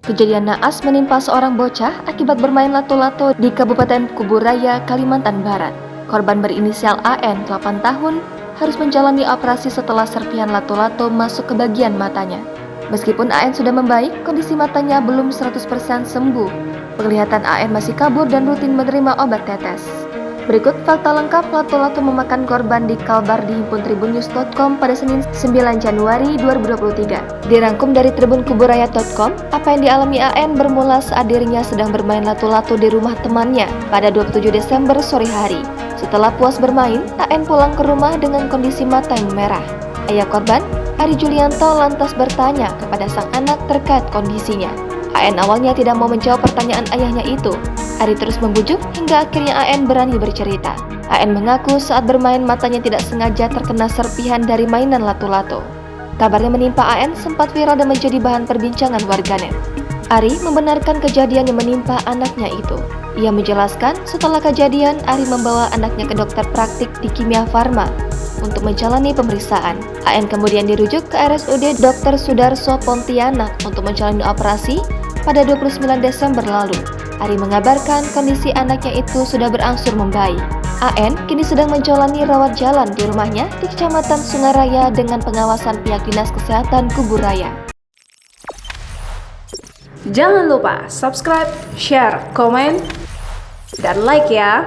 Kejadian naas menimpa seorang bocah akibat bermain lato-lato di Kabupaten Kuburaya, Kalimantan Barat. Korban berinisial AN, 8 tahun, harus menjalani operasi setelah serpihan lato-lato masuk ke bagian matanya. Meskipun AN sudah membaik, kondisi matanya belum 100% sembuh. Penglihatan AN masih kabur dan rutin menerima obat tetes. Berikut fakta lengkap lato-lato memakan korban di Kalbar di Himpun Tribunnews.com pada Senin 9 Januari 2023. Dirangkum dari tribunkuburaya.com, apa yang dialami AN bermula saat dirinya sedang bermain lato-lato di rumah temannya pada 27 Desember sore hari. Setelah puas bermain, AN pulang ke rumah dengan kondisi mata yang memerah. Ayah korban, Ari Julianto, lantas bertanya kepada sang anak terkait kondisinya. AN awalnya tidak mau menjawab pertanyaan ayahnya itu. Ari terus membujuk hingga akhirnya AN berani bercerita. AN mengaku saat bermain matanya tidak sengaja terkena serpihan dari mainan lato-lato. Kabarnya menimpa AN sempat viral dan menjadi bahan perbincangan warganet. Ari membenarkan kejadian yang menimpa anaknya itu. Ia menjelaskan setelah kejadian Ari membawa anaknya ke dokter praktik di Kimia Farma untuk menjalani pemeriksaan. AN kemudian dirujuk ke RSUD Dr. Sudarso Pontianak untuk menjalani operasi pada 29 Desember lalu. Ari mengabarkan kondisi anaknya itu sudah berangsur membaik. AN kini sedang menjalani rawat jalan di rumahnya di Kecamatan Sungaraya dengan pengawasan pihak Dinas Kesehatan Kuburaya. Jangan lupa subscribe, share, komen, dan like ya!